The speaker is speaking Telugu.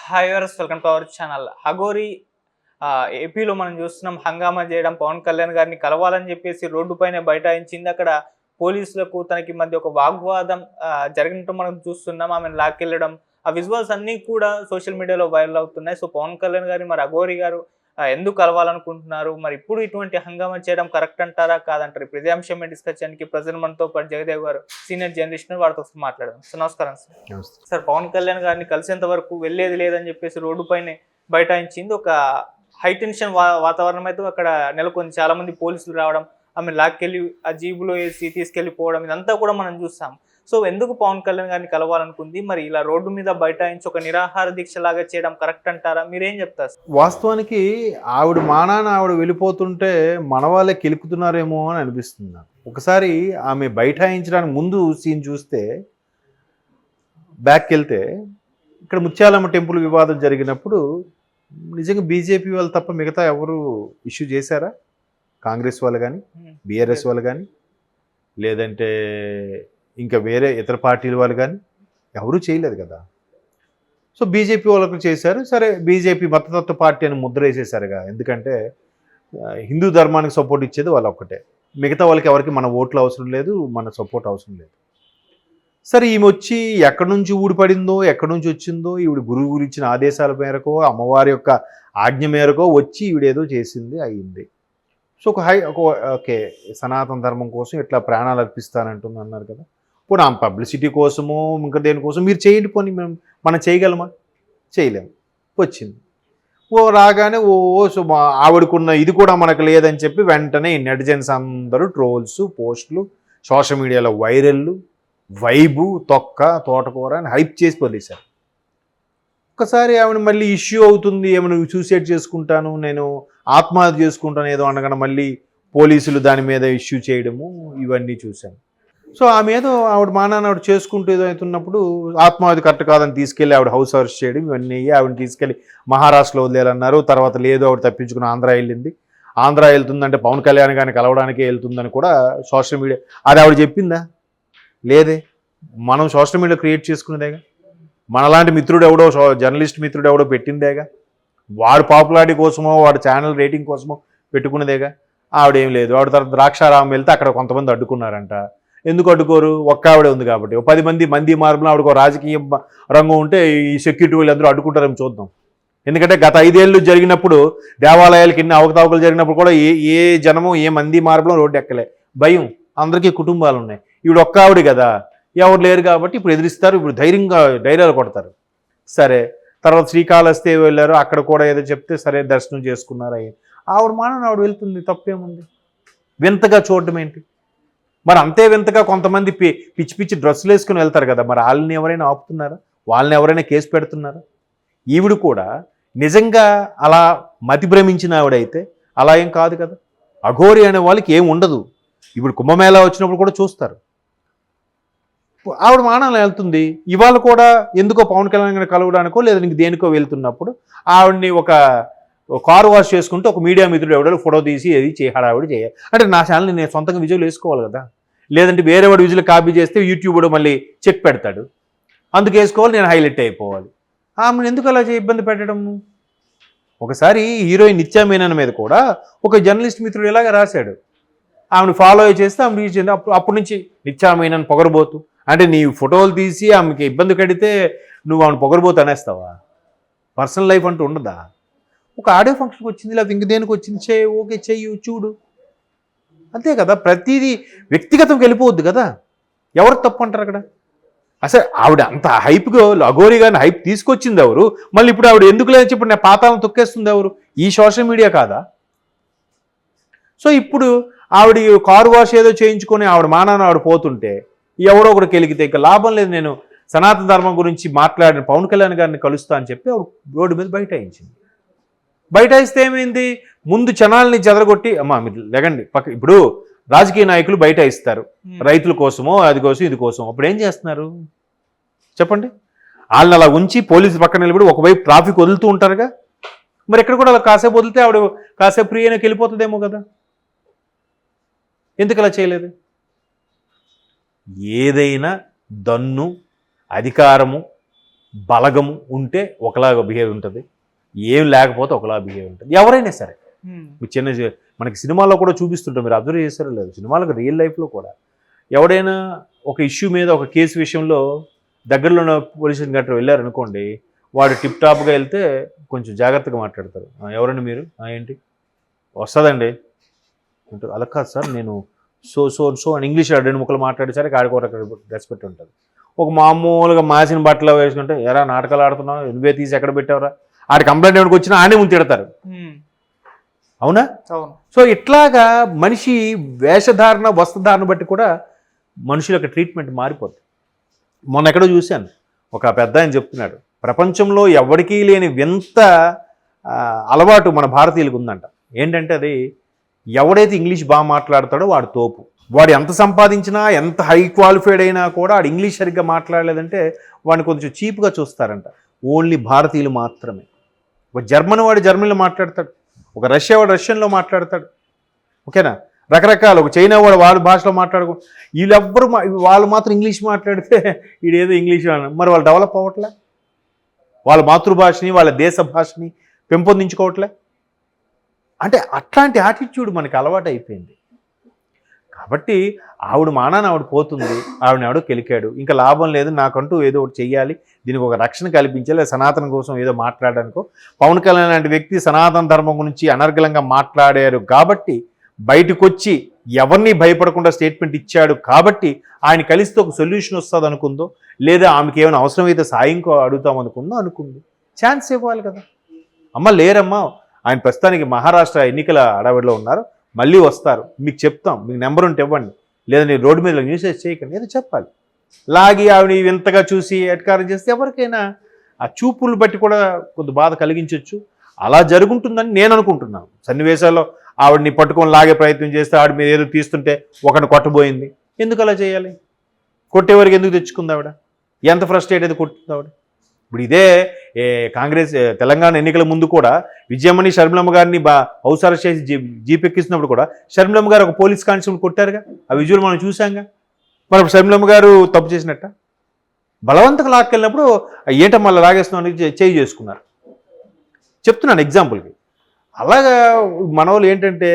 Hi viewers, welcome to our channel. Aghori ఏపీలో మనం చూస్తున్నాం. హంగామా చేయడం, పవన్ కళ్యాణ్ గారిని కలవాలని చెప్పేసి రోడ్డు పైన బైఠాయించింది. అక్కడ పోలీసులకు తనకి మధ్య ఒక వాగ్వాదం జరిగినట్టు మనం చూస్తున్నాం. ఆమెను లాక్కెళ్ళడం, ఆ విజువల్స్ అన్నీ కూడా సోషల్ మీడియాలో వైరల్ అవుతున్నాయి. సో పవన్ కళ్యాణ్ గారిని మరి అఘోరి గారు ఎందుకు కలవాలనుకుంటున్నారు, మరి ఇప్పుడు ఇటువంటి హంగామా చేయడం కరెక్ట్ అంటారా కాదంటారు? ఇప్పుడు ఇదే అంశం మీద డిస్కస్ చేయడానికి ప్రజెంట్ మనతో పాటు జగదేవ్ గారు, సీనియర్ జర్నలిస్ట్, వారితో మాట్లాడదాం. సో నమస్కారం సార్. సార్, పవన్ కళ్యాణ్ గారిని కలిసేంత వరకు వెళ్ళేది లేదని చెప్పేసి రోడ్డు పైన బైఠాయించింది. ఒక హై టెన్షన్ వాతావరణం అయితే అక్కడ నెలకొంది. చాలా మంది పోలీసులు రావడం, ఆమె లాక్కెళ్ళి ఆ జీబులో వేసి తీసుకెళ్లిపోవడం, ఇదంతా కూడా మనం చూస్తాం. సో ఎందుకు పవన్ కళ్యాణ్ గారిని కలవాలనుకుంది? మరి ఇలా రోడ్డు మీద బైఠాయించి ఒక నిరాహార దీక్ష లాగా చేయడం కరెక్ట్ అంటారా? మీరేం చెప్తారు? వాస్తవానికి ఆవిడ మానాన ఆవిడ వెళ్ళిపోతుంటే మన వాళ్ళే కెలుకుతున్నారేమో అని అనిపిస్తుంది నాకు. ఒకసారి ఆమె బైఠాయించడానికి ముందు సీన్ చూస్తే, బ్యాక్కి వెళ్తే, ఇక్కడ ముత్యాలమ్మ టెంపుల్ వివాదం జరిగినప్పుడు నిజంగా బీజేపీ వాళ్ళు తప్ప మిగతా ఎవరు ఇష్యూ చేశారా? కాంగ్రెస్ వాళ్ళు కానీ, బీఆర్ఎస్ వాళ్ళు కానీ, లేదంటే ఇంకా వేరే ఇతర పార్టీల వాళ్ళు కానీ ఎవరూ చేయలేదు కదా. సో బీజేపీ వాళ్ళకు చేశారు. సరే, బీజేపీ మతతత్వ పార్టీ అని ముద్ర వేసేసారుగా. ఎందుకంటే హిందూ ధర్మానికి సపోర్ట్ ఇచ్చేది వాళ్ళు ఒక్కటే. మిగతా వాళ్ళకి ఎవరికి మన ఓట్లు అవసరం లేదు, మన సపోర్ట్ అవసరం లేదు. సరే, ఈమె వచ్చి ఎక్కడి నుంచి ఊడిపడిందో, ఎక్కడి నుంచి వచ్చిందో, ఈవిడ గురువు ఇచ్చిన ఆదేశాల మేరకో, అమ్మవారి యొక్క ఆజ్ఞ మేరకో వచ్చి ఈవిడేదో చేసింది, అయ్యింది. సో ఓకే, సనాతన ధర్మం కోసం ఇట్లా ప్రాణాలు అర్పిస్తానంటుంది అన్నారు కదా. పోనీ ఆ పబ్లిసిటీ కోసమో ఇంకా దేనికోసం మీరు చేయండి, పోనీ మనం చేయగలమా? చేయలేము. వచ్చింది రాగానే సో ఆవిడకున్న ఇది కూడా మనకు లేదని చెప్పి వెంటనే నెటిజన్స్ అందరూ ట్రోల్స్, పోస్టులు, సోషల్ మీడియాలో వైరల్లు, వైబు, తొక్క, తోటకూర అని హైప్ చేసి వదిలేశారు. ఒక్కసారి ఆవిడ మళ్ళీ ఇష్యూ అవుతుంది, ఏమైనా సూసైడ్ చేసుకుంటాను, నేను ఆత్మహత్య చేసుకుంటాను ఏదో అనగానే మళ్ళీ పోలీసులు దాని మీద ఇష్యూ చేయడము, ఇవన్నీ చూశాను. సో ఆమె ఏదో ఆవిడ మానాన్ని ఆవిడ చేసుకుంటూ ఏదో అవుతున్నప్పుడు ఆత్మహత్య కరెక్ట్ కాదని తీసుకెళ్ళి ఆవిడ హౌస్ అరెస్ట్ చేయడం, ఇవన్నీ ఆవిడని తీసుకెళ్ళి మహారాష్ట్రలో వదిలేయాలన్నారు. తర్వాత లేదు, ఆవిడ తప్పించుకుని ఆంధ్ర వెళ్ళింది. ఆంధ్ర వెళ్తుందంటే పవన్ కళ్యాణ్ గారిని కలవడానికే వెళ్తుందని కూడా సోషల్ మీడియా, అది ఆవిడ చెప్పిందా? లేదే. మనం సోషల్ మీడియా క్రియేట్ చేసుకునేదేగా. మనలాంటి మిత్రుడు ఎవడో, జర్నలిస్ట్ మిత్రుడు ఎవడో పెట్టిందేగా. వాడు పాపులారిటీ కోసమో, వాడు ఛానల్ రేటింగ్ కోసమో పెట్టుకునేదేగా. ఆవిడేం లేదు. ఆవిడ తర్వాత ద్రాక్షారామం వెళ్తే అక్కడ కొంతమంది అడ్డుకున్నారంట. ఎందుకు అడ్డుకోరు? ఒక్క ఆవిడే ఉంది కాబట్టి. 10 మంది మార్పులు ఆవిడకు రాజకీయ రంగం ఉంటే ఈ సెక్యూరిటీ వాళ్ళు అందరూ అడ్డుకుంటారని చూద్దాం. ఎందుకంటే గత 5 ఏళ్ళు జరిగినప్పుడు, దేవాలయాలకి ఎన్ని అవకతవకలు జరిగినప్పుడు కూడా ఏ జనము, ఏ మంది మార్పులు రోడ్డు ఎక్కలే. భయం. అందరికీ కుటుంబాలు ఉన్నాయి. ఈవిడ ఒక్క ఆవిడ కదా, ఎవరు లేరు కాబట్టి ఇప్పుడు ఎదిరిస్తారు. ఇప్పుడు డైరీలు కొడతారు. సరే, తర్వాత శ్రీకాళహస్తి వెళ్ళారు, అక్కడ కూడా ఏదో చెప్తే సరే దర్శనం చేసుకున్నారు. అయ్యి ఆవిడ మానని ఆవిడ వెళ్తుంది, తప్పేముంది? వింతగా చూడటం ఏంటి? మరి అంతే వింతగా కొంతమంది పిచ్చి పిచ్చి డ్రెస్సులు వేసుకుని వెళ్తారు కదా, మరి వాళ్ళని ఎవరైనా ఆపుతున్నారా? వాళ్ళని ఎవరైనా కేసు పెడుతున్నారా? ఈవిడ కూడా నిజంగా అలా మతి భ్రమించిన ఆవిడైతే అలా ఏం కాదు కదా. అఘోరి అనే వాళ్ళకి ఏం ఉండదు. ఇప్పుడు కుంభమేళా వచ్చినప్పుడు కూడా చూస్తారు. ఆవిడ మానాలు వెళ్తుంది. ఇవాళ కూడా ఎందుకో పవన్ కళ్యాణ్ గారిని కలవడానికో లేదా ఇంక దేనికో వెళ్తున్నప్పుడు ఆవిడని ఒక కారు వాష్ చేసుకుంటూ ఒక మీడియా మిత్రుడు ఎవడో ఫోటో తీసి ఏది హడావిడి చేయాలి అంటే, నా ఛానల్ని నేను సొంతంగా విజువల్ వేసుకోవాలి కదా. లేదంటే వేరే వాడు విజువల్ కాపీ చేస్తే యూట్యూబ్ మళ్ళీ చెక్ పెడతాడు. అందుకు వేసుకోవాలి, నేను హైలైట్ అయిపోవాలి. ఆమెను ఎందుకు అలా ఇబ్బంది పెట్టడము? ఒకసారి హీరోయిన్ నిత్యా మీనన్ మీద కూడా ఒక జర్నలిస్ట్ మిత్రుడు ఇలాగ రాశాడు. ఆమెను ఫాలో చేస్తే ఆమె రీచ్ అయింది. అప్పటి నుంచి నిత్యా మీనన్ పొగరబోతు అంటే, నీ ఫోటోలు తీసి ఆమెకి ఇబ్బంది కడితే నువ్వు ఆమెను పొగరబోతు అనేస్తావా? పర్సనల్ లైఫ్ అంటూ ఉండదా? ఒక ఆడియో ఫంక్షన్కి వచ్చింది, లేకపోతే ఇంక దేనికి వచ్చింది, ఓకే చెయ్యి, చూడు, అంతే కదా. ప్రతిదీ వ్యక్తిగతంకి వెళ్ళిపోవద్దు కదా. ఎవరు తప్పు అంటారు అక్కడ? అసలు ఆవిడ అంత హైప్గా అఘోరి గారిని హైప్ తీసుకొచ్చింది ఎవరు? మళ్ళీ ఇప్పుడు ఆవిడ ఎందుకు లేదని చెప్పి నేను పాతాలను తొక్కేస్తుంది ఎవరు? ఈ సోషల్ మీడియా కాదా? సో ఇప్పుడు ఆవిడ కారు వాష్ ఏదో చేయించుకొని ఆవిడ మానాన్ని ఆవిడ పోతుంటే ఎవరో ఒకటి కెలిగితే ఇక లాభం లేదు. నేను సనాతన ధర్మం గురించి మాట్లాడిన పవన్ కళ్యాణ్ గారిని కలుస్తా అని చెప్పి ఆవిడ రోడ్డు మీద బైఠాయించింది. బైఠాయిస్తే ఏమైంది? ముందు జనాల్ని చెదరగొట్టి, అమ్మా మీరు లెగండి పక్క. ఇప్పుడు రాజకీయ నాయకులు బైఠాయిస్తారు రైతుల కోసమో, అది కోసం ఇది కోసం. అప్పుడు ఏం చేస్తున్నారు చెప్పండి? వాళ్ళని అలా ఉంచి పోలీసు పక్కన నిలబడి ఒకవైపు ట్రాఫిక్ వదులుతూ ఉంటారుగా. మరి ఎక్కడ కూడా అలా కాసేపు వదిలితే ఆవిడ కాసేపు ఫ్రీ అయినాకి వెళ్ళిపోతుందేమో కదా. ఎందుకు అలా చేయలేదు? ఏదైనా దన్ను, అధికారము, బలగం ఉంటే ఒకలాగా బిహేవ్ ఉంటుంది, ఏం లేకపోతే ఒకలా బిహేవ్ ఉంటుంది. ఎవరైనా సరే మనకి సినిమాల్లో కూడా చూపిస్తుంటాం, మీరు అబ్జర్వ్ చేస్తారో లేదు, సినిమాలకు రియల్ లైఫ్లో కూడా ఎవడైనా ఒక ఇష్యూ మీద ఒక కేసు విషయంలో దగ్గరలో ఉన్న పోలీస్ స్టేషన్ గట్రా వెళ్ళారనుకోండి, వాడు టిప్ టాప్గా వెళ్తే కొంచెం జాగ్రత్తగా మాట్లాడతారు. ఎవరండి మీరు? ఏంటి వస్తుందండి అంటారు. అలా కాదు సార్, నేను సో సో సో అని ఇంగ్లీష్ 2 ముక్కలు మాట్లాడేసరికి ఆడికి ఒక రెస్పెక్ట్ ఉంటుంది. ఒక మామూలుగా మాసిన బట్టలు వేసుకుంటే ఎరా నాటకాలు ఆడుతున్నావు, నువ్వే తీసి ఎక్కడ పెట్టావురా, ఆడి కంప్లైంట్ ఎవరికి వచ్చినా ఆడే ముందు తిడతారు. అవునా? సో ఇట్లాగా మనిషి వేషధారణ వస్త్రధారణ బట్టి కూడా మనుషుల యొక్క ట్రీట్మెంట్ మారిపోతుంది. మొన్న ఎక్కడో చూశాను, ఒక పెద్ద ఆయన చెప్తున్నాడు, ప్రపంచంలో ఎవరికీ లేని వింత అలవాటు మన భారతీయులకు ఉందంట. ఏంటంటే అది ఎవడైతే ఇంగ్లీష్ బాగా మాట్లాడతాడో వాడు తోపు. వాడు ఎంత సంపాదించినా ఎంత హై క్వాలిఫైడ్ అయినా కూడా వాడు ఇంగ్లీష్ సరిగ్గా మాట్లాడలేదంటే వాడిని కొంచెం చీప్గా చూస్తారంట. ఓన్లీ భారతీయులు మాత్రమే. ఒక జర్మన్ వాడు జర్మన్లో మాట్లాడతాడు, ఒక రష్యా వాడు రష్యన్లో మాట్లాడతాడు, ఓకేనా, రకరకాల ఒక చైనా వాడు వాళ్ళ భాషలో మాట్లాడుకో, వీళ్ళెవ్వరు వాళ్ళు మాత్రం ఇంగ్లీష్ మాట్లాడితే వీడేదో ఇంగ్లీష్ మరి వాళ్ళు డెవలప్ అవ్వట్లే, వాళ్ళ మాతృభాషని వాళ్ళ దేశ భాషని పెంపొందించుకోవట్లే. అంటే అట్లాంటి యాటిట్యూడ్ మనకి అలవాటు అయిపోయింది. కాబట్టి ఆవిడ మానాన్ని ఆవిడ పోతుంది, ఆవిడని ఆవిడ కెలికాడు, ఇంకా లాభం లేదు, నాకంటూ ఏదో ఒకటి చెయ్యాలి, దీనికి ఒక రక్షణ కల్పించాలి, సనాతన కోసం ఏదో మాట్లాడడానికో. పవన్ కళ్యాణ్ లాంటి వ్యక్తి సనాతన ధర్మం గురించి అనర్గళంగా మాట్లాడారు కాబట్టి, బయటకు వచ్చి ఎవరిని భయపడకుండా స్టేట్మెంట్ ఇచ్చాడు కాబట్టి ఆయన కలిస్తే ఒక సొల్యూషన్ వస్తుంది అనుకుందో, లేదా ఆమెకి ఏమైనా అవసరమైతే సాయం అడుగుతాం అనుకుంది. ఛాన్స్ ఇవ్వాలి కదా. అమ్మ లేరమ్మా, ఆయన ప్రస్తుతానికి మహారాష్ట్ర ఎన్నికల అడవిలో ఉన్నారు, మళ్ళీ వస్తారు, మీకు చెప్తాం, మీకు నెంబర్ ఉంటే ఇవ్వండి, లేదా నేను రోడ్డు మీద న్యూసెస్ చేయకండి, ఏదో చెప్పాలి. లాగి ఆవిడ వింతగా చూసి ఎట్కారం చేస్తే ఎవరికైనా ఆ చూపులు బట్టి కూడా కొంత బాధ కలిగించవచ్చు. అలా జరుగుంటుందని నేను అనుకుంటున్నాను. సన్నివేశాల్లో ఆవిడని పట్టుకొని లాగే ప్రయత్నం చేస్తే ఆవిడ మీద ఏదో తీస్తుంటే ఒకరిని కొట్టబోయింది, ఎందుకు అలా చేయాలి? కొట్టేవారికి ఎందుకు తెచ్చుకుంది ఆవిడ? ఎంత ఫ్రస్ట్రేట్ అయితే కొట్టింది ఆవిడ? ఇప్పుడు ఇదే కాంగ్రెస్ తెలంగాణ ఎన్నికల ముందు కూడా విజయమణి షర్మిలమ్మ గారిని హౌస్ అరెస్ట్ చేసి జీప్ ఎక్కిస్తున్నప్పుడు కూడా షర్మిలమ్మ గారు ఒక పోలీస్ కానిస్టేబుల్ కొట్టారుగా, ఆ విజువల్ మనం చూసాంగా. మరి షర్మిలమ్మ గారు తప్పు చేసినట్ట? బలవంతంగా లాక్కెళ్ళినప్పుడు ఏంటో మళ్ళీ లాగేస్తున్నామని చేయి చేసుకున్నారు. చెప్తున్నాను ఎగ్జాంపుల్కి. అలాగా మన వాళ్ళు ఏంటంటే